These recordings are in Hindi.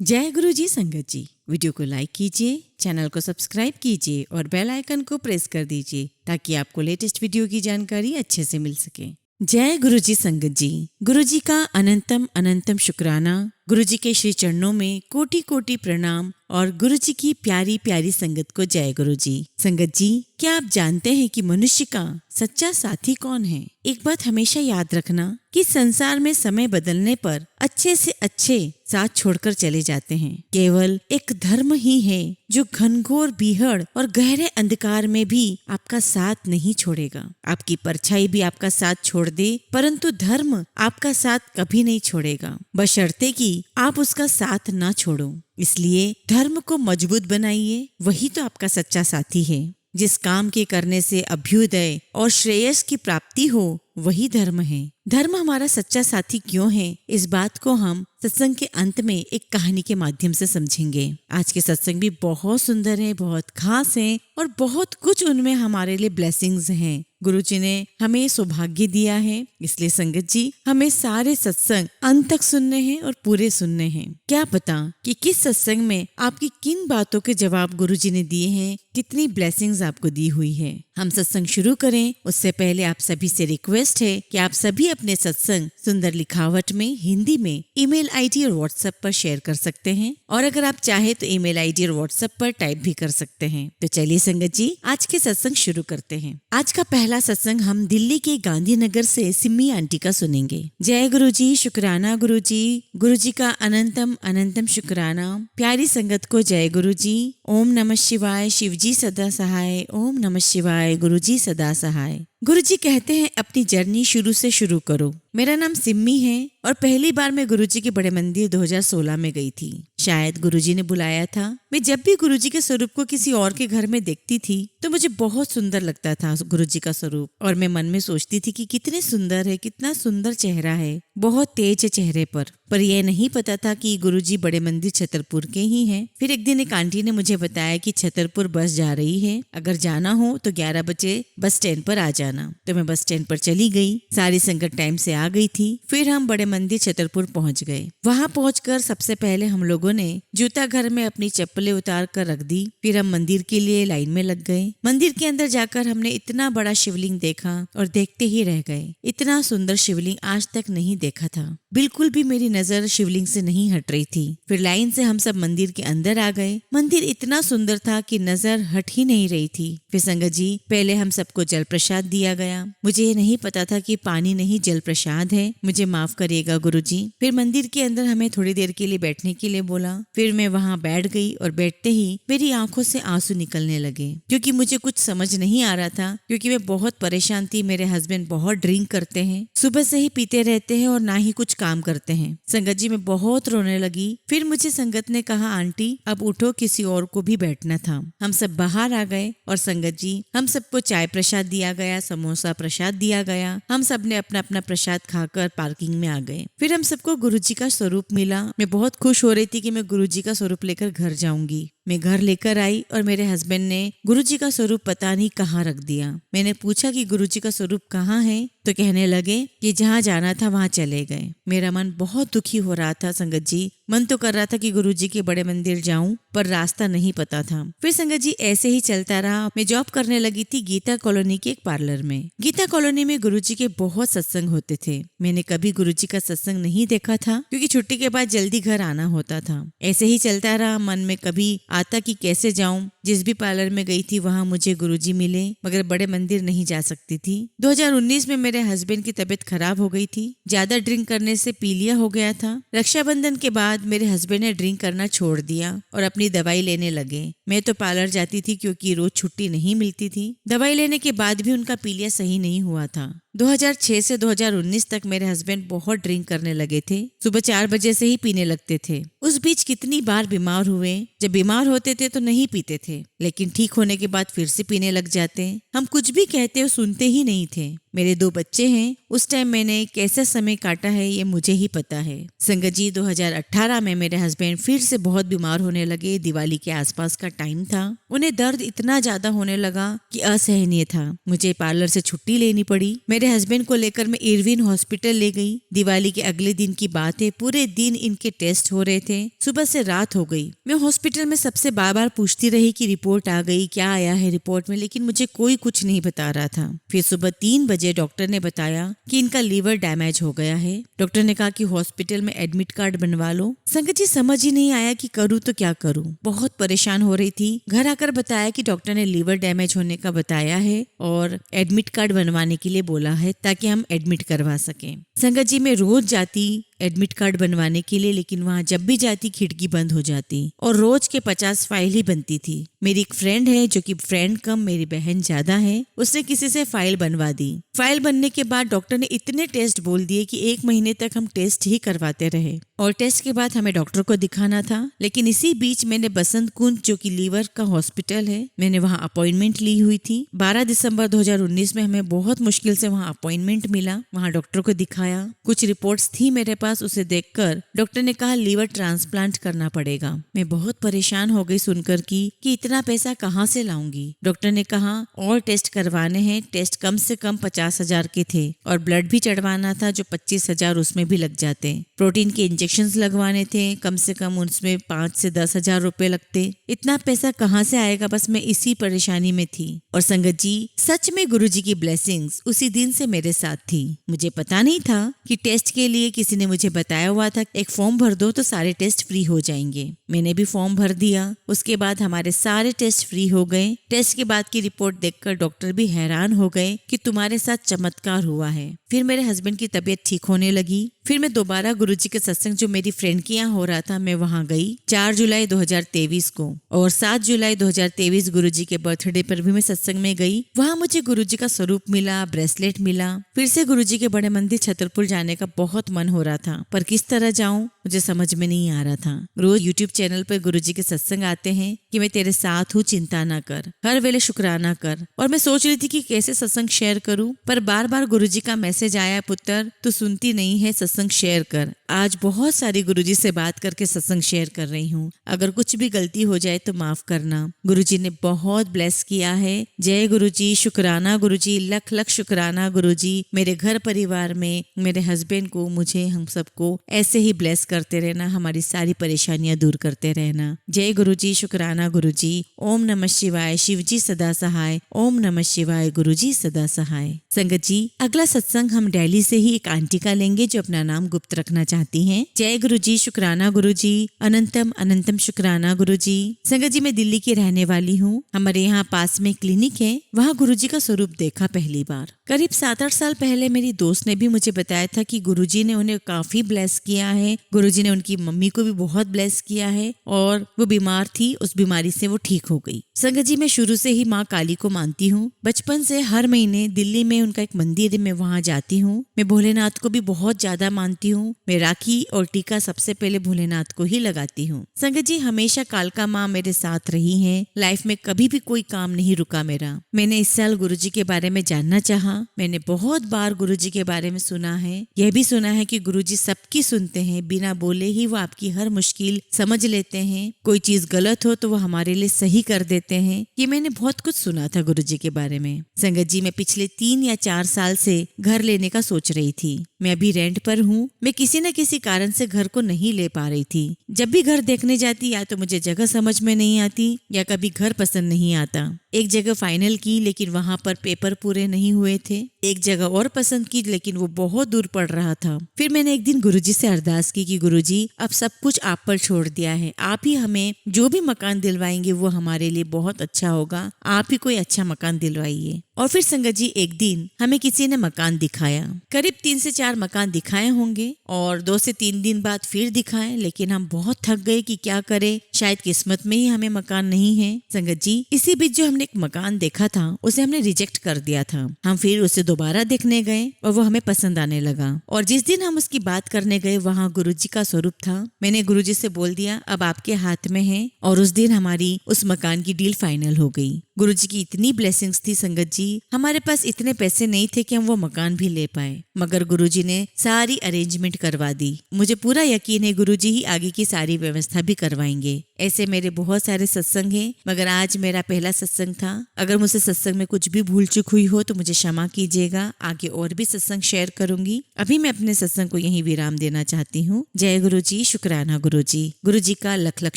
जय गुरु जी संगत जी। वीडियो को लाइक कीजिए, चैनल को सब्सक्राइब कीजिए और बेल आइकन को प्रेस कर दीजिए ताकि आपको लेटेस्ट वीडियो की जानकारी अच्छे से मिल सके। जय गुरु जी संगत जी। गुरु जी का अनंतम अनंतम शुक्राना। गुरु जी के श्री चरणों में कोटि कोटि प्रणाम और गुरु जी की प्यारी प्यारी संगत को जय गुरु जी। संगत जी, क्या आप जानते हैं कि मनुष्य का सच्चा साथी कौन है? एक बात हमेशा याद रखना कि संसार में समय बदलने पर अच्छे से अच्छे साथ छोड़कर चले जाते हैं। केवल एक धर्म ही है जो घनघोर बीहड़ और गहरे अंधकार में भी आपका साथ नहीं छोड़ेगा। आपकी परछाई भी आपका साथ छोड़ दे, परंतु धर्म आपका साथ कभी नहीं छोड़ेगा, बशर्ते कि आप उसका साथ ना छोड़ो। इसलिए धर्म को मजबूत बनाइए, वही तो आपका सच्चा साथी है। जिस काम के करने से अभ्युदय और श्रेयस की प्राप्ति हो, वही धर्म है। धर्म हमारा सच्चा साथी क्यों है, इस बात को हम सत्संग के अंत में एक कहानी के माध्यम से समझेंगे। आज के सत्संग भी बहुत सुंदर है, बहुत खास है और बहुत कुछ उनमें हमारे लिए ब्लेसिंग्स हैं। गुरु जी ने हमें सौभाग्य दिया है, इसलिए संगत जी हमें सारे सत्संग अंत तक सुनने हैं और पूरे सुनने हैं। क्या पता कि किस सत्संग में आपकी किन बातों के जवाब गुरु जी ने दिए हैं, कितनी ब्लेसिंग्स आपको दी हुई है। हम सत्संग शुरू करें उससे पहले आप सभी से रिक्वेस्ट है कि आप सभी अपने सत्संग सुंदर लिखावट में हिंदी में ईमेल आईडी और व्हाट्सएप पर शेयर कर सकते हैं, और अगर आप चाहे तो ईमेल आईडी और व्हाट्सएप पर टाइप भी कर सकते हैं। तो चलिए संगत जी आज के सत्संग शुरू करते हैं। आज का पहला सत्संग हम दिल्ली के गांधीनगर से सिम्मी आंटी का सुनेंगे। जय गुरु जी, शुक्राना गुरु जी का अनंतम अनंतम शुक्राना। प्यारी संगत को जय गुरु जी। ओम नमः शिवाय, शिव जी सदा सहाय। ओम नमः शिवाय, गुरु जी सदा सहाय। गुरु जी कहते हैं अपनी जर्नी शुरू से शुरू करो। मेरा नाम सिम्मी है और पहली बार मैं गुरु जी के बड़े मंदिर 2016 में गई थी। शायद गुरु जी ने बुलाया था। मैं जब भी गुरु जी के स्वरूप को किसी और के घर में देखती थी तो मुझे बहुत सुंदर लगता था गुरु जी का स्वरूप, और मैं मन में सोचती थी कि कितने सुंदर है, कितना सुंदर चेहरा है, बहुत तेज है चेहरे पर यह नहीं पता था कि गुरु जी बड़े मंदिर छतरपुर के ही हैं। फिर एक दिन एक आंटी ने मुझे बताया कि छतरपुर बस जा रही है, अगर जाना हो तो 11 बजे बस स्टैंड पर आ जाना। तो मैं बस स्टैंड पर चली गई। सारी संगत टाइम से आ गई थी। फिर हम बड़े मंदिर छतरपुर पहुंच गए। वहां पहुंचकर सबसे पहले हम लोगों ने जूता घर में अपनी चप्पलें उतार कर रख दी। फिर हम मंदिर के लिए लाइन में लग गए। मंदिर के अंदर जाकर हमने इतना बड़ा शिवलिंग देखा और देखते ही रह गए। इतना सुंदर शिवलिंग आज तक नहीं देखा था। बिल्कुल भी मेरी नजर शिवलिंग से नहीं हट रही थी। फिर लाइन से हम सब मंदिर के अंदर आ गए। मंदिर इतना सुंदर था कि नजर हट ही नहीं रही थी। फिर संगत जी पहले हम सबको जल प्रसाद दिया गया। मुझे ये नहीं पता था कि पानी नहीं जल प्रसाद है, मुझे माफ करिएगा गुरु जी। फिर मंदिर के अंदर हमें थोड़ी देर के लिए बैठने के लिए बोला। फिर मैं वहाँ बैठ गई और बैठते ही मेरी आंखों से आंसू निकलने लगे, क्योंकि मुझे कुछ समझ नहीं आ रहा था, क्योंकि मैं बहुत परेशान थी। मेरे हस्बैंड बहुत ड्रिंक करते हैं, सुबह से ही पीते रहते हैं और ना ही कुछ काम करते हैं। संगत जी मैं बहुत रोने लगी। फिर मुझे संगत ने कहा आंटी अब उठो, किसी और को भी बैठना था। हम सब बाहर आ गए और संगत जी हम सबको चाय प्रसाद दिया गया, समोसा प्रसाद दिया गया। हम सब ने अपना अपना प्रसाद खाकर पार्किंग में आ गए। फिर हम सबको गुरु जी का स्वरूप मिला। मैं बहुत खुश हो रही थी कि मैं गुरु जी का स्वरूप लेकर घर जाऊंगी। मैं घर लेकर आई और मेरे हस्बैंड ने गुरु जी का स्वरूप पता नहीं कहाँ रख दिया। मैंने पूछा कि गुरु जी का स्वरूप कहाँ है, तो कहने लगे कि जहाँ जाना था वहाँ चले गए। मेरा मन बहुत दुखी हो रहा था संगत जी। मन तो कर रहा था कि गुरु जी के बड़े मंदिर जाऊं, पर रास्ता नहीं पता था। फिर संगत जी ऐसे ही चलता रहा। मैं जॉब करने लगी थी गीता कॉलोनी के एक पार्लर में। गीता कॉलोनी में गुरु जी के बहुत सत्संग होते थे। मैंने कभी गुरु जी का सत्संग नहीं देखा था, क्योंकि छुट्टी के बाद जल्दी घर आना होता था। ऐसे ही चलता रहा। मन में कभी आता कि कैसे जाऊं। जिस भी पार्लर में गई थी वहां मुझे गुरुजी मिले, मगर बड़े मंदिर नहीं जा सकती थी। 2019 में मेरे हस्बैंड की तबीयत खराब हो गई थी। ज्यादा ड्रिंक करने से पीलिया हो गया था। रक्षाबंधन के बाद मेरे हस्बैंड ने ड्रिंक करना छोड़ दिया और अपनी दवाई लेने लगे। मैं तो पार्लर जाती थी क्योंकि रोज छुट्टी नहीं मिलती थी। दवाई लेने के बाद भी उनका पीलिया सही नहीं हुआ था। 2006 से 2019 तक मेरे हस्बैंड बहुत ड्रिंक करने लगे थे। सुबह 4 बजे से ही पीने लगते थे। उस बीच कितनी बार बीमार हुए। जब बीमार होते थे तो नहीं पीते थे, लेकिन ठीक होने के बाद फिर से पीने लग जाते। हम कुछ भी कहते हो सुनते ही नहीं थे। मेरे 2 बच्चे हैं। उस टाइम मैंने कैसा समय काटा है ये मुझे ही पता है। संगत जी 2018 में मेरे हस्बैंड फिर से बहुत बीमार होने लगे। दिवाली के आसपास का टाइम था। उन्हें दर्द इतना ज्यादा होने लगा कि असहनीय था। मुझे पार्लर से छुट्टी लेनी पड़ी। मेरे मेरे हस्बैंड को लेकर मैं इरविन हॉस्पिटल ले गई। दिवाली के अगले दिन की बात है, पूरे दिन इनके टेस्ट हो रहे थे, सुबह से रात हो गई। मैं हॉस्पिटल में सबसे बार बार पूछती रही कि रिपोर्ट आ गई, क्या आया है रिपोर्ट में, लेकिन मुझे कोई कुछ नहीं बता रहा था। फिर सुबह 3 बजे डॉक्टर ने बताया कि इनका लीवर डैमेज हो गया है। डॉक्टर ने कहा कि हॉस्पिटल में एडमिट कार्ड बनवा लो। संगत जी, समझ ही नहीं आया कि करूँ तो क्या करूँ। बहुत परेशान हो रही थी। घर आकर बताया कि डॉक्टर ने लीवर डैमेज होने का बताया है और एडमिट कार्ड बनवाने के लिए बोला है ताकि हम एडमिट करवा सकें। संगत जी, मैं रोज जाती एडमिट कार्ड बनवाने के लिए, लेकिन वहाँ जब भी जाती खिड़की बंद हो जाती और रोज के 50 फाइल ही बनती थी। मेरी एक फ्रेंड है जो कि फ्रेंड कम मेरी बहन ज्यादा है, उसने किसी से फाइल बनवा दी। फाइल बनने के बाद डॉक्टर ने इतने टेस्ट बोल दिए कि 1 महीने तक हम टेस्ट ही करवाते रहे और टेस्ट के बाद हमें डॉक्टर को दिखाना था। लेकिन इसी बीच मैंने बसंत कुंज, जो कि लीवर का हॉस्पिटल है, मैंने वहाँ अपॉइंटमेंट ली हुई थी। 12 दिसंबर 2019 में हमें बहुत मुश्किल से वहाँ अपॉइंटमेंट मिला। वहाँ डॉक्टर को दिखाया, कुछ रिपोर्ट्स थी मेरे पास, उसे देखकर डॉक्टर ने कहा लीवर ट्रांसप्लांट करना पड़ेगा। मैं बहुत परेशान हो गई सुनकर कि इतना पैसा कहाँ से लाऊंगी। डॉक्टर ने कहा और टेस्ट करवाने हैं। टेस्ट कम से कम 50,000 के थे और ब्लड भी चढ़वाना था जो 25,000 उसमें भी लग जाते। प्रोटीन के इंजेक्शंस लगवाने थे, कम से कम उसमें 5 से 10,000 रुपए लगते। इतना पैसा कहाँ से आएगा, बस मैं इसी परेशानी में थी। और संगत जी, सच में गुरुजी की ब्लेसिंग्स उसी दिन से मेरे साथ थी। मुझे पता नहीं था कि टेस्ट के लिए किसी ने मुझे बताया हुआ था एक फॉर्म भर दो तो सारे टेस्ट फ्री हो जाएंगे। मैंने भी फॉर्म भर दिया। उसके बाद हमारे सारे टेस्ट फ्री हो गए। टेस्ट के बाद की रिपोर्ट देखकर डॉक्टर भी हैरान हो गए कि तुम्हारे साथ चमत्कार हुआ है। फिर मेरे हस्बैंड की तबीयत ठीक होने लगी। फिर मैं दोबारा गुरुजी के सत्संग जो मेरी फ्रेंड के यहाँ हो रहा था, मैं वहाँ गई 4 जुलाई 2023 को, और 7 जुलाई 2023 गुरुजी के बर्थडे पर भी मैं सत्संग में गई। वहाँ मुझे गुरुजी का स्वरूप मिला, ब्रेसलेट मिला। फिर से गुरुजी के बड़े मंदिर छतरपुर जाने का बहुत मन हो रहा था, पर किस तरह जाऊं मुझे समझ में नहीं आ रहा था। रोज यूट्यूब चैनल पर गुरुजी के सत्संग आते हैं कि मैं तेरे साथ हूँ, चिंता ना कर, हर वेले शुक्राना कर। और मैं सोच रही थी कि कैसे सत्संग शेयर करूं, पर बार बार गुरुजी का मैसेज आया, पुत्र तू सुनती नहीं है, सत्संग शेयर कर। आज बहुत सारी गुरुजी से बात करके सत्संग शेयर कर रही हूँ। अगर कुछ भी गलती हो जाए तो माफ करना। गुरुजी ने बहुत ब्लेस किया है। जय गुरुजी, शुक्राना गुरुजी, लख लख शुक्राना गुरुजी। मेरे घर परिवार में मेरे हस्बैंड को, मुझे, हम सबको ऐसे ही ब्लेस करते रहना, हमारी सारी परेशानियां दूर करते रहना। जय गुरुजी, शुक्राना गुरुजी। ओम नमः शिवाय, शिवजी सदा सहाय। ओम नमः शिवाय, गुरुजी सदा सहाय। संगत जी, अगला सत्संग हम दिल्ली से ही एक आंटी का लेंगे जो अपना नाम गुप्त रखना चाहती हैं। जय गुरुजी, शुक्राना गुरुजी। अनंतम अनंतम शुक्राना गुरुजी। संगत जी, मैं दिल्ली की रहने वाली हूँ। हमारे यहाँ पास में क्लिनिक है, वहाँ गुरुजी का स्वरूप देखा पहली बार। करीब 7-8 साल पहले मेरी दोस्त ने भी मुझे बताया था कि गुरुजी ने उन्हें काफी ब्लेस किया है। गुरुजी ने उनकी मम्मी को भी बहुत ब्लेस किया है और वो बीमार थी, उस बीमारी से वो ठीक हो गई। संगत जी, मैं शुरू से ही माँ काली को मानती हूँ। बचपन से हर महीने दिल्ली में उनका एक मंदिर है, मैं वहाँ जाती हूँ। मैं भोलेनाथ को भी बहुत ज्यादा मानती हूँ। मैं राखी और टीका सबसे पहले भोलेनाथ को ही लगाती हूँ। संगत जी, हमेशा कालका माँ मेरे साथ रही है। लाइफ में कभी भी कोई काम नहीं रुका मेरा। मैंने इस साल गुरुजी के बारे में जानना चाहा। मैंने बहुत बार गुरुजी के बारे में सुना है, यह भी सुना है कि गुरुजी सबकी सुनते हैं, बिना बोले ही वो आपकी हर मुश्किल समझ लेते हैं। कोई चीज गलत हो तो वो हमारे लिए सही कर देते हैं। ये मैंने बहुत कुछ सुना था गुरुजी के बारे में। संगत जी, मैं पिछले 3 या 4 साल से घर लेने का सोच रही थी। मैं अभी रेंट पर हूँ। मैं किसी न किसी कारण से घर को नहीं ले पा रही थी। जब भी घर देखने जाती, या तो मुझे जगह समझ में नहीं आती या कभी घर पसंद नहीं आता। एक जगह फाइनल की, लेकिन वहाँ पर पेपर पूरे नहीं हुए थे। एक जगह और पसंद की, लेकिन वो बहुत दूर पड़ रहा था। फिर मैंने एक दिन गुरुजी से अरदास की कि गुरुजी, अब सब कुछ आप पर छोड़ दिया है। आप ही हमें जो भी मकान दिलवाएंगे वो हमारे लिए बहुत अच्छा होगा। आप ही कोई अच्छा मकान दिलवाइए। और फिर संगत जी, एक दिन हमें किसी ने मकान दिखाया। करीब 3 से 4 मकान दिखाए होंगे और 2 से 3 दिन बाद फिर दिखाए, लेकिन हम बहुत थक गए कि क्या करें, शायद किस्मत में ही हमें मकान नहीं है। संगत जी, इसी बीच जो हमने एक मकान देखा था उसे हमने रिजेक्ट कर दिया था। हम फिर उसे दोबारा देखने गए और वो हमें पसंद आने लगा। और जिस दिन हम उसकी बात करने गए, वहाँ गुरुजी का स्वरूप था। मैंने गुरुजी से बोल दिया, अब आपके हाथ में है। और उस दिन हमारी उस मकान की डील फाइनल हो गई। गुरुजी की इतनी ब्लेसिंग्स थी संगत जी, हमारे पास इतने पैसे नहीं थे कि हम वो मकान भी ले पाए, मगर गुरुजी ने सारी अरेंजमेंट करवा दी। मुझे पूरा यकीन है गुरुजी ही आगे की सारी व्यवस्था भी करवाएंगे। ऐसे मेरे बहुत सारे सत्संग हैं, मगर आज मेरा पहला सत्संग था। अगर मुझसे सत्संग में कुछ भी भूल चूक हुई हो तो मुझे क्षमा कीजिएगा। आगे और भी सत्संग शेयर करूंगी। अभी मैं अपने सत्संग को यहीं विराम देना चाहती हूँ। जय गुरु जी, शुक्राना गुरु जी का लख लख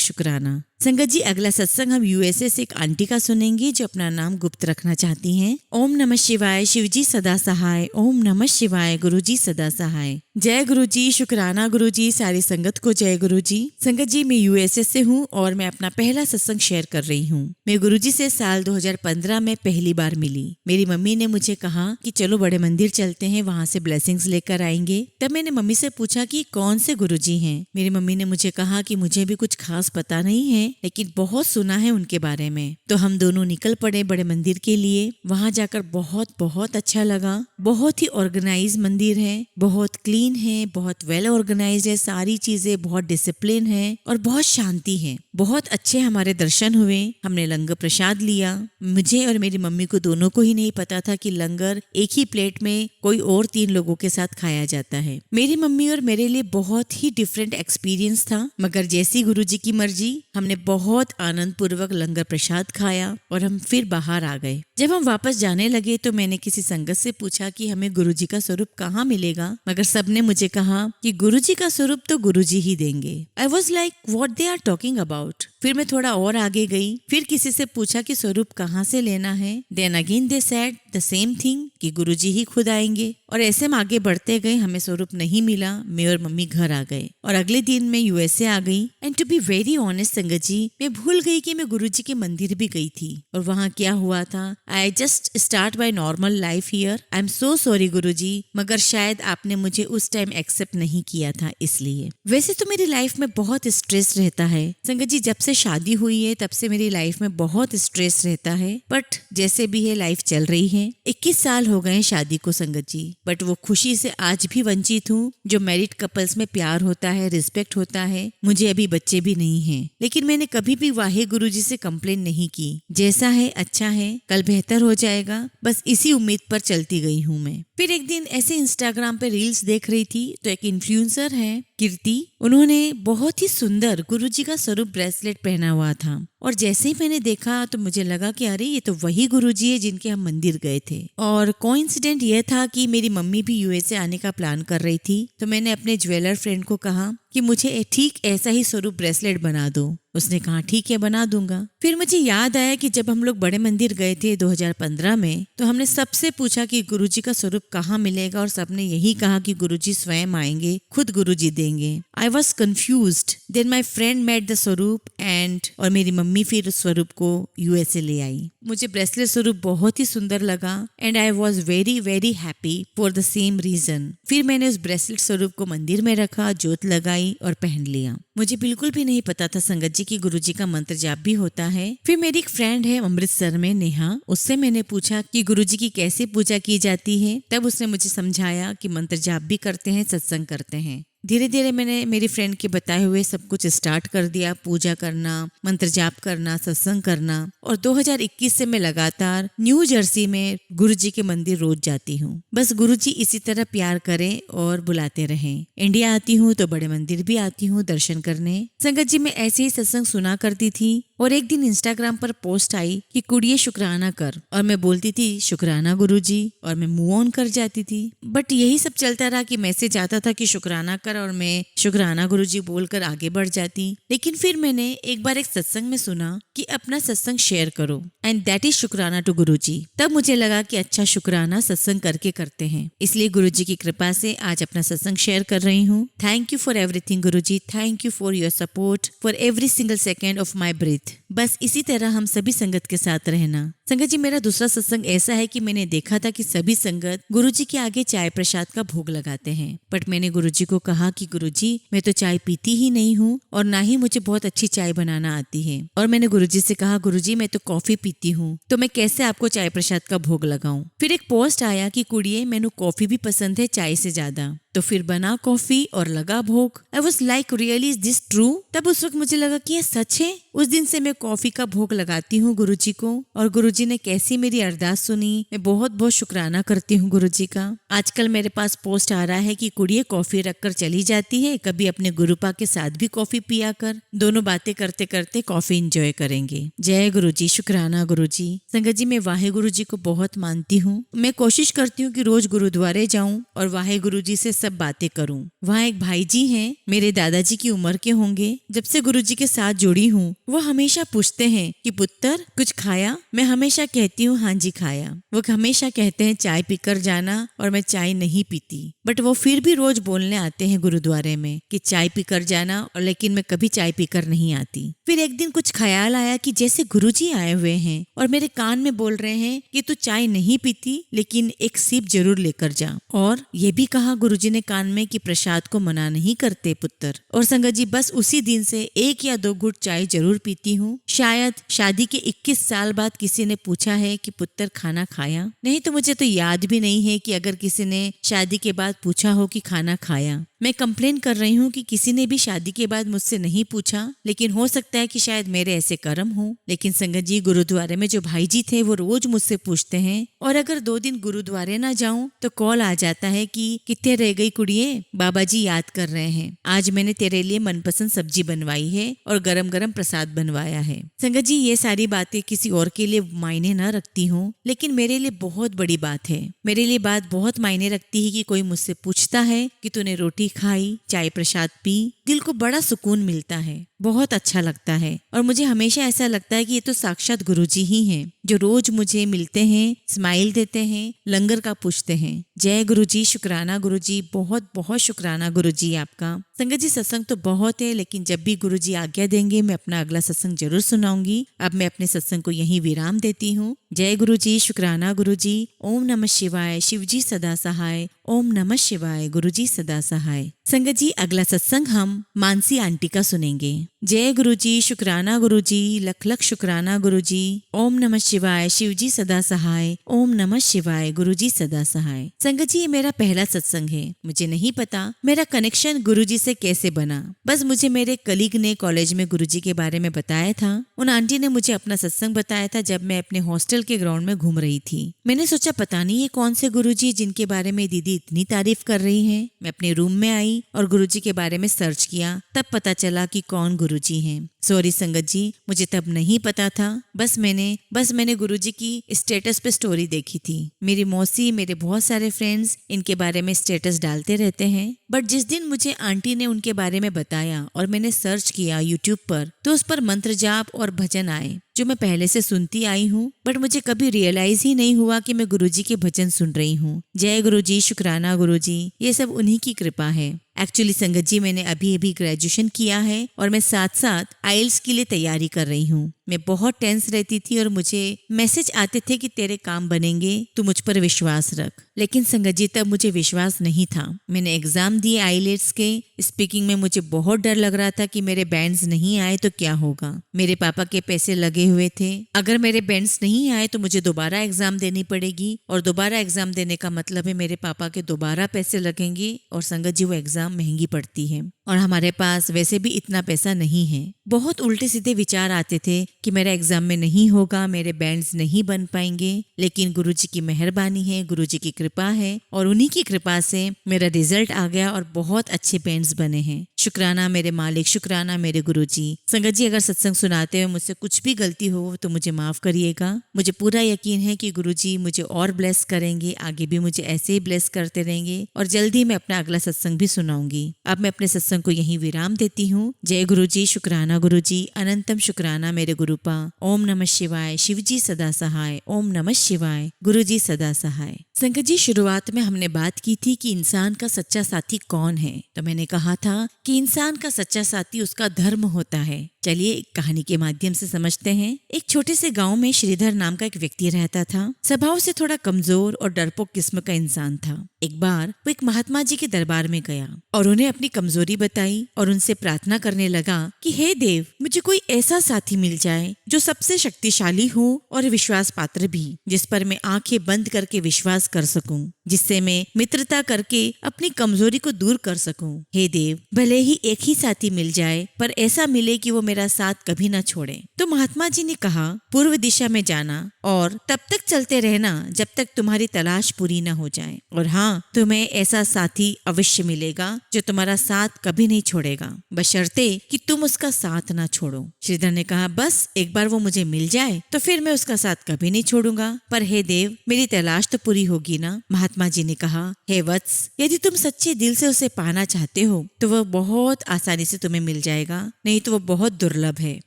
शुक्राना। संगत जी, अगला सत्संग हम यूएसए से एक आंटी का सुनेंगे जो अपना नाम गुप्त रखना चाहती हैं। ओम नमः शिवाय, शिव जी सदा सहाय। ओम नमः शिवाय, गुरु जी सदा सहाय। जय गुरु जी, शुक्राना गुरु जी। सारी संगत को जय गुरु जी। संगत जी, मैं यूएसए से हूँ और मैं अपना पहला सत्संग शेयर कर रही हूँ। मैं गुरु जी से साल 2015 में पहली बार मिली। मेरी मम्मी ने मुझे कहा कि चलो बड़े मंदिर चलते हैं, वहाँ से ब्लेसिंग्स लेकर आएंगे। तब मैंने मम्मी से पूछा कि कौन से गुरु जी हैं। मेरी मम्मी ने मुझे कहा कि मुझे भी कुछ खास पता नहीं है, लेकिन बहुत सुना है उनके बारे में। तो हम दोनों निकल पड़े बड़े मंदिर के लिए। वहां जाकर बहुत बहुत अच्छा लगा। बहुत ही ऑर्गेनाइज मंदिर है, बहुत क्लीन है, बहुत वेल ऑर्गेनाइज है, सारी चीजें बहुत डिसिप्लिन है और बहुत शांति है। बहुत अच्छे हमारे दर्शन हुए। हमने लंगर प्रसाद लिया। मुझे और मेरी मम्मी को दोनों को ही नहीं पता था कि लंगर एक ही प्लेट में कोई और 3 लोगों के साथ खाया जाता है। मेरी मम्मी और मेरे लिए बहुत ही डिफरेंट एक्सपीरियंस था, मगर जैसी गुरुजी की मर्जी, हमने बहुत आनंद पूर्वक लंगर प्रसाद खाया और हम फिर बाहर आ गए। जब हम वापस जाने लगे तो मैंने किसी संगत से पूछा कि हमें गुरुजी का स्वरूप कहाँ मिलेगा, मगर सबने मुझे कहा कि गुरुजी का स्वरूप तो गुरुजी ही देंगे। I was like what they are talking about. फिर मैं थोड़ा और आगे गई, फिर किसी से पूछा कि स्वरूप कहाँ से लेना है। Then again they said the same thing कि गुरुजी ही खुद आएंगे। और ऐसे हम आगे बढ़ते गए, हमें स्वरूप नहीं मिला। मैं और मम्मी घर आ गए और अगले दिन मैं यूएसए आ गई। And to be very honest Sangat ji, मैं भूल गई कि मैं गुरुजी के मंदिर भी गई थी और वहाँ क्या हुआ था। I just start my normal life here. I am so sorry guruji, मगर शायद आपने मुझे उस टाइम एक्सेप्ट नहीं किया था, इसलिए। वैसे तो मेरी लाइफ में बहुत स्ट्रेस रहता है संगत जी। जब से शादी हुई है तब से मेरी लाइफ में बहुत स्ट्रेस रहता है, बट जैसे भी है लाइफ चल रही है। 21 साल हो गए शादी को संगत जी, बट वो खुशी से आज भी वंचित हूँ। जो मैरिड कपल्स में प्यार होता है, रिस्पेक्ट होता है। मुझे अभी बच्चे भी नहीं हैं, लेकिन मैंने कभी भी वाहे गुरुजी से कंप्लेन नहीं की। जैसा है अच्छा है, कल बेहतर हो जाएगा, बस इसी उम्मीद पर चलती गई हूँ मैं। फिर एक दिन ऐसे इंस्टाग्राम पे रील्स देख रही थी तो एक इन्फ्लुएंसर है कीर्ति, उन्होंने बहुत ही सुंदर गुरुजी का स्वरूप ब्रेसलेट पहना हुआ था। और जैसे ही मैंने देखा तो मुझे लगा कि अरे ये तो वही गुरुजी है जिनके हम मंदिर गए थे। और कोइंसिडेंट ये था कि मेरी मम्मी भी यूएसए आने का प्लान कर रही थी, तो मैंने अपने ज्वेलर फ्रेंड को कहा कि मुझे ठीक ऐसा ही स्वरूप ब्रेसलेट बना दो। उसने कहा ठीक है, बना दूंगा। फिर मुझे याद आया कि जब हम लोग बड़े मंदिर गए थे 2015 में, तो हमने सबसे पूछा कि गुरुजी का स्वरूप कहाँ मिलेगा और सबने यही कहा कि गुरुजी स्वयं आएंगे, खुद गुरुजी देंगे। I was confused. Then my friend made the swaroop and और मेरी मम्मी फिर उस स्वरूप को यूएसए ले आई। मुझे ब्रेसलेट स्वरूप बहुत ही सुंदर लगा and I was very very happy for the same reason. फिर मैंने उस ब्रेसलेट स्वरूप को मंदिर में रखा, जोत लगाई और पहन लिया। मुझे बिल्कुल भी नहीं पता था संगत जी की गुरुजी का मंत्र जाप भी होता है। फिर मेरी एक फ्रेंड है अमृतसर में, नेहा, उससे मैंने पूछा कि गुरुजी की कैसे पूजा की जाती है। तब उसने मुझे समझाया कि मंत्र जाप भी करते हैं, सत्संग करते हैं। धीरे धीरे मैंने मेरी फ्रेंड के बताए हुए सब कुछ स्टार्ट कर दिया, पूजा करना, मंत्र जाप करना, सत्संग करना। और 2021 से मैं लगातार न्यू जर्सी में गुरुजी के मंदिर रोज जाती हूँ। बस गुरुजी इसी तरह प्यार करें और बुलाते रहें। इंडिया आती हूँ तो बड़े मंदिर भी आती हूँ दर्शन करने। संगत जी, मैं ऐसे ही सत्संग सुना करती थी और एक दिन इंस्टाग्राम पर पोस्ट आई कि कुड़िए शुक्राना कर, और मैं बोलती थी शुक्राना गुरुजी और मैं मूव ऑन कर जाती थी। बट यही सब चलता रहा कि मैसेज आता था कि शुक्राना कर और मैं शुक्राना गुरुजी बोलकर आगे बढ़ जाती। लेकिन फिर मैंने एक बार एक सत्संग में सुना कि अपना सत्संग शेयर करो एंड दैट इज शुक्राना टू गुरुजी। तब मुझे लगा कि अच्छा, शुक्राना सत्संग करके करते हैं, इसलिए गुरुजी की कृपा से आज अपना सत्संग शेयर कर रही हूँ। Thank you for everything Guruji, thank you for your support, for every single second of my breath. बस इसी तरह हम सभी संगत के साथ रहना। संगत जी, मेरा दूसरा सत्संग ऐसा है कि मैंने देखा था कि सभी संगत गुरुजी के आगे चाय प्रसाद का भोग लगाते हैं, बट मैंने गुरुजी को कहा कि गुरुजी, मैं तो चाय पीती ही नहीं हूँ और ना ही मुझे बहुत अच्छी चाय बनाना आती है। और मैंने गुरुजी से कहा गुरुजी, मैं तो कॉफी पीती हूँ, तो मैं कैसे आपको चाय प्रसाद का भोग लगाऊं। फिर एक पोस्ट आया कि कुड़िए, मैनू कॉफी भी पसंद है चाय से ज्यादा। तो फिर बना कॉफी और लगा भोग। आई was like really is this true? तब उस वक्त मुझे लगा कि यह सच है। उस दिन से मैं कॉफी का भोग लगाती हूँ गुरुजी को, और गुरुजी ने कैसी मेरी अरदास सुनी। मैं बहुत बहुत शुक्राना करती हूँ गुरुजी का। आजकल मेरे पास पोस्ट आ रहा है कि कुड़िए कॉफी रखकर चली जाती है, कभी अपने गुरुपा के साथ भी कॉफी पिया कर, दोनों बातें करते करते कॉफी एंजॉय करेंगे। जय गुरुजी, शुक्राना गुरुजी। संगत जी, मैं वाहे गुरुजी को बहुत मानती हूँ। मैं कोशिश करती हूँ कि रोज गुरुद्वारे जाऊं और वाहे गुरुजी से सब बातें करूं। वहाँ एक भाई जी हैं, मेरे दादाजी की उम्र के होंगे। जब से गुरुजी के साथ जुड़ी हूँ, वो हमेशा पूछते हैं कि पुत्र कुछ खाया? मैं हमेशा कहती हूँ हाँ जी खाया। वो हमेशा कहते हैं चाय पीकर जाना, और मैं चाय नहीं पीती, बट वो फिर भी रोज बोलने आते हैं गुरुद्वारे में कि चाय पीकर जाना, और लेकिन मैं कभी चाय पीकर नहीं आती। फिर एक दिन कुछ ख्याल आया कि जैसे गुरुजी आए हुए हैं और मेरे कान में बोल रहे हैं कि तू चाय नहीं पीती, लेकिन एक सिप जरूर लेकर जा। और ये भी कहा गुरुजी ने कान में कि प्रसाद को मना नहीं करते पुत्र। और संगत जी, बस उसी दिन से 1 या 2 घुट चाय जरूर पीती हूँ। शायद शादी के 21 साल बाद किसी ने पूछा है कि पुत्र खाना खाया? नहीं तो मुझे तो याद भी नहीं है कि अगर किसी ने शादी के बाद पूछा हो कि खाना खाया। मैं कंप्लेन कर रही हूँ कि किसी ने भी शादी के बाद मुझसे नहीं पूछा, लेकिन हो सकता है कि शायद मेरे ऐसे कर्म हो। लेकिन संगत जी, गुरुद्वारे में जो भाई जी थे वो रोज मुझसे पूछते हैं, और अगर 2 दिन गुरुद्वारे ना जाऊं तो कॉल आ जाता है कि कितने रह गई कुड़िए, बाबा जी याद कर रहे हैं, आज मैंने तेरे लिए मनपसंद सब्जी बनवाई है और गरम गरम प्रसाद बनवाया है। संगत जी, ये सारी बातें किसी और के लिए मायने न रखती हूँ, लेकिन मेरे लिए बहुत बड़ी बात है। मेरे लिए बात बहुत मायने रखती है कि कोई मुझसे पूछता है कि तूने रोटी खाई, चाय प्रसाद पी। दिल को बड़ा सुकून मिलता है, बहुत अच्छा लगता है। और मुझे हमेशा ऐसा लगता है कि ये तो साक्षात गुरुजी ही हैं, जो रोज मुझे मिलते हैं, स्माइल देते हैं, लंगर का पूछते हैं। जय गुरुजी, शुक्राना गुरुजी, बहुत बहुत शुक्राना गुरुजी आपका। संगत जी, सत्संग तो बहुत है, लेकिन जब भी गुरुजी आज्ञा देंगे मैं अपना अगला सत्संग जरूर सुनाऊंगी। अब मैं अपने सत्संग को यहीं विराम देती हूँ। जय गुरुजी, शुक्राना गुरुजी। ओम नमः शिवाय, शिवजी सदा सहाय। ओम नमः शिवाय, गुरुजी सदा सहाय। संगत जी, अगला सत्संग हम मानसी आंटी का सुनेंगे। जय गुरुजी, शुक्राना गुरुजी, लख लख शुक्राना गुरुजी। ओम नमः शिवाय, शिवजी सदा सहाय। ओम नमः शिवाय, गुरुजी सदा सहाय। संगत जी, ये मेरा पहला सत्संग है। मुझे नहीं पता मेरा कनेक्शन गुरुजी से कैसे बना। बस मुझे मेरे कलीग ने कॉलेज में गुरुजी के बारे में बताया था। उन आंटी ने मुझे अपना सत्संग बताया था जब मैं अपने हॉस्टल के ग्राउंड में घूम रही थी। मैंने सोचा पता नहीं ये कौन से गुरुजी जिनके बारे में दीदी इतनी तारीफ कर रही है। मैं अपने रूम में आई और गुरुजी के बारे में सर्च किया, तब पता चला कि कौन गुरुजी हैं। सॉरी संगत जी, मुझे तब नहीं पता था। बस मैंने गुरुजी की स्टेटस पे स्टोरी देखी थी। मेरी मौसी, मेरे बहुत सारे फ्रेंड्स इनके बारे में स्टेटस डालते रहते हैं। बट जिस दिन मुझे आंटी ने उनके बारे में बताया और मैंने सर्च किया यूट्यूब पर, तो उस पर मंत्र जाप और भजन आए जो मैं पहले से सुनती आई हूँ, बट मुझे कभी रियलाइज ही नहीं हुआ कि मैं गुरुजी के भजन सुन रही हूँ। जय गुरुजी, शुक्राना गुरुजी, ये सब उन्हीं की कृपा है। एक्चुअली संगत जी, मैंने अभी ग्रेजुएशन किया है और मैं साथ साथ आइल्स के लिए तैयारी कर रही हूँ। मैं बहुत टेंस रहती थी और मुझे मैसेज आते थे कि तेरे काम बनेंगे, तू मुझ पर विश्वास रख। लेकिन संगत जी, तब मुझे विश्वास नहीं था। मैंने एग्जाम दिए आइलेट्स के। स्पीकिंग में मुझे बहुत डर लग रहा था कि मेरे बैंड्स नहीं आए तो क्या होगा। मेरे पापा के पैसे लगे हुए थे, अगर मेरे बैंड्स नहीं आए तो मुझे दोबारा एग्जाम देनी पड़ेगी, और दोबारा एग्जाम देने का मतलब है मेरे पापा के दोबारा पैसे लगेंगे। और संगत जी, वो एग्जाम महंगी पड़ती है और हमारे पास वैसे भी इतना पैसा नहीं है। बहुत उल्टे सीधे विचार आते थे कि मेरा एग्जाम में नहीं होगा, मेरे बैंड्स नहीं बन पाएंगे। लेकिन गुरुजी की मेहरबानी है, गुरुजी की कृपा है, और उन्हीं की कृपा से मेरा रिजल्ट आ गया और बहुत अच्छे बैंड्स बने हैं। शुक्राना मेरे मालिक, शुक्राना मेरे गुरुजी। संगत जी, अगर सत्संग सुनाते हुए मुझसे कुछ भी गलती हो तो मुझे माफ करिएगा। मुझे पूरा यकीन है कि गुरुजी मुझे और ब्लेस करेंगे, आगे भी मुझे ऐसे ही ब्लेस करते रहेंगे, और जल्दी मैं अपना अगला सत्संग भी सुनाऊंगी। अब मैं अपने सत्संग को यहीं विराम देती हूँ। जय गुरुजी, शुक्राना गुरुजी, अनंतम शुक्राना मेरे गुरुपा। ओम नमः शिवाय, शिवजी सदा सहाय। ओम नमः शिवाय, गुरुजी सदा सहाय। संगत जी, शुरुआत में हमने बात की थी कि इंसान का सच्चा साथी कौन है। तो मैंने कहा था कि इंसान का सच्चा साथी उसका धर्म होता है। चलिए एक कहानी के माध्यम से समझते हैं। एक छोटे से गांव में श्रीधर नाम का एक व्यक्ति रहता था। स्वभाव से थोड़ा कमजोर और डरपोक किस्म का इंसान था। एक बार वो एक महात्मा जी के दरबार में गया और उन्हें अपनी कमजोरी बताई और उनसे प्रार्थना करने लगा कि हे देव, मुझे कोई ऐसा साथी मिल जाए जो सबसे शक्तिशाली हो और विश्वास पात्र भी, जिस पर मैं आंखें बंद करके विश्वास कर सकूं, जिससे मैं मित्रता करके अपनी कमजोरी को दूर कर सकूं। हे देव, भले ही एक ही साथी मिल जाए, पर ऐसा मिले कि वो मेरा साथ कभी न छोड़े। तो महात्मा जी ने कहा, पूर्व दिशा में जाना और तब तक चलते रहना जब तक तुम्हारी तलाश पूरी न हो जाए। और हाँ, तुम्हें ऐसा साथी अवश्य मिलेगा जो तुम्हारा साथ कभी नहीं छोड़ेगा, बशर्ते कि तुम उसका साथ ना छोड़ो। श्रीधर ने कहा, बस एक बार वो मुझे मिल जाए तो फिर मैं उसका साथ कभी नहीं छोड़ूंगा। पर हे देव, मेरी तलाश तो पूरी होगी ना। महात्मा जी ने कहा, हे वत्स, यदि तुम सच्चे दिल से उसे पाना चाहते हो तो वह बहुत आसानी से तुम्हें मिल जाएगा, नहीं तो वह बहुत दुर्लभ है।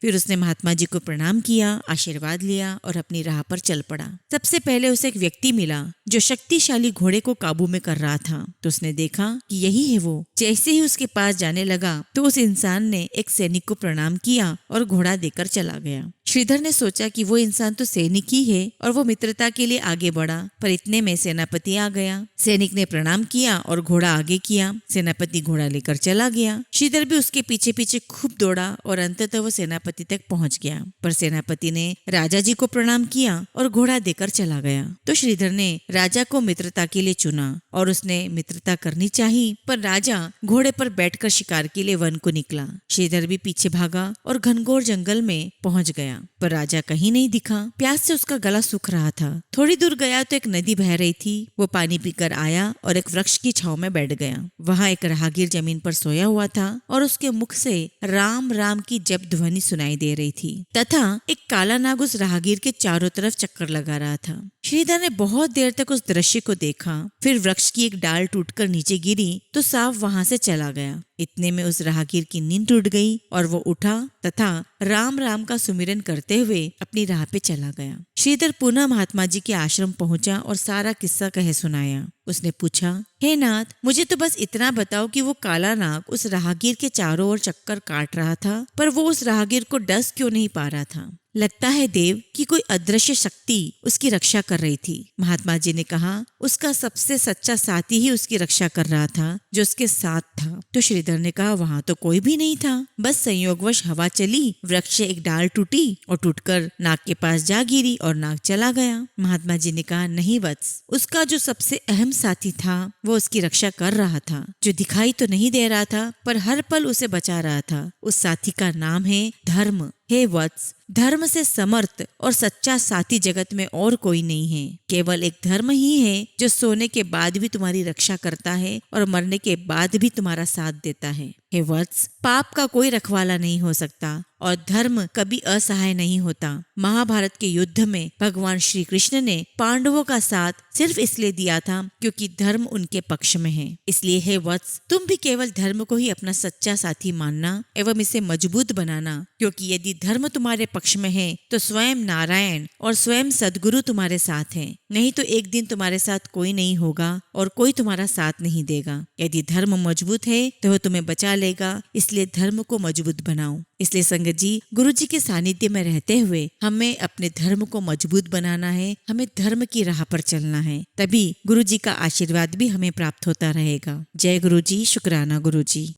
फिर उसने महात्मा जी को प्रणाम किया, आशीर्वाद लिया और अपनी राह पर चल पड़ा। सबसे पहले उसे एक व्यक्ति मिला जो शक्तिशाली घोड़े को काबू में कर रहा था। तो उसने देखा कि यही है वो। जैसे ही उसके पास जाने लगा तो उस इंसान ने एक सैनिक को प्रणाम किया और घोड़ा देकर चला गया। श्रीधर ने सोचा कि वो इंसान तो सैनिक ही है और वो मित्रता के लिए आगे बढ़ा, पर इतने में सेनापति आ गया। सैनिक ने प्रणाम किया और घोड़ा आगे किया। सेनापति घोड़ा लेकर चला गया। श्रीधर भी उसके पीछे पीछे खूब दौड़ा और अंततः वो सेनापति तक पहुंच गया। पर सेनापति ने राजा जी को प्रणाम किया और घोड़ा देकर चला गया। तो श्रीधर ने राजा को मित्रता के लिए चुना और उसने मित्रता करनी चाहिए, पर राजा घोड़े पर बैठकर शिकार के लिए वन को निकला। श्रीधर भी पीछे भागा और घनघोर जंगल में पहुंच गया, पर राजा कहीं नहीं दिखा। प्यास से उसका गला सूख रहा था। थोड़ी दूर गया तो एक नदी बह रही थी। वो पानी पीकर आया और एक वृक्ष की छांव में बैठ गया। वहां एक राहगीर जमीन पर सोया हुआ था और उसके मुख से राम राम की जप ध्वनि सुनाई दे रही थी, तथा एक काला नाग उस राहगीर के चारों तरफ चक्कर लगा रहा था। श्रीधर ने बहुत देर तक उस दृश्य को देखा। फिर वृक्ष की एक डाल टूटकर नीचे गिरी तो सांप वहां से चला गया। इतने में उस राहगीर की नींद टूट गई और वो उठा तथा राम राम का सुमिरन करते हुए अपनी राह पे चला गया। श्रीधर पुनः महात्मा जी के आश्रम पहुंचा और सारा किस्सा कह सुनाया। उसने पूछा, हे नाथ, मुझे तो बस इतना बताओ कि वो काला नाग उस राहगीर के चारों ओर चक्कर काट रहा था, पर वो उस राहगीर को डस क्यों नहीं पा रहा था? लगता है देव कि कोई अदृश्य शक्ति उसकी रक्षा कर रही थी। महात्मा जी ने कहा, उसका सबसे सच्चा साथी ही उसकी रक्षा कर रहा था जो उसके साथ था। तो श्रीधर ने कहा, वहां तो कोई भी नहीं था, बस संयोगवश हवा चली, वृक्ष से एक डाल टूटी और टूटकर नाग के पास जा गिरी और नाग चला गया। महात्मा जी ने कहा, नहीं वत्स, उसका जो सबसे अहम साथी था वो उसकी रक्षा कर रहा था, जो दिखाई तो नहीं दे रहा था पर हर पल उसे बचा रहा था। उस साथी का नाम है धर्म। हे वत्स, धर्म से समर्थ और सच्चा साथी जगत में और कोई नहीं है। केवल एक धर्म ही है जो सोने के बाद भी तुम्हारी रक्षा करता है और मरने के बाद भी तुम्हारा साथ देता है। हे वत्स, पाप का कोई रखवाला नहीं हो सकता और धर्म कभी असहाय नहीं होता। महाभारत के युद्ध में भगवान श्री कृष्ण ने पांडवों का साथ सिर्फ इसलिए दिया था क्योंकि धर्म उनके पक्ष में है। इसलिए हे वत्स, तुम भी केवल धर्म को ही अपना सच्चा साथी मानना एवं इसे मजबूत बनाना, क्योंकि यदि धर्म तुम्हारे पक्ष में है तो स्वयं नारायण और स्वयं सद्गुरु तुम्हारे साथ हैं। नहीं तो एक दिन तुम्हारे साथ कोई नहीं होगा और कोई तुम्हारा साथ नहीं देगा। यदि धर्म मजबूत है तो वह तुम्हें बचा लेगा, इसलिए धर्म को मजबूत बनाओ। इसलिए संगत जी, गुरु जी के सानिध्य में रहते हुए हमें अपने धर्म को मजबूत बनाना है, हमें धर्म की राह पर चलना है, तभी गुरु जी का आशीर्वाद भी हमें प्राप्त होता रहेगा। जय गुरु जी, शुक्राना गुरु जी।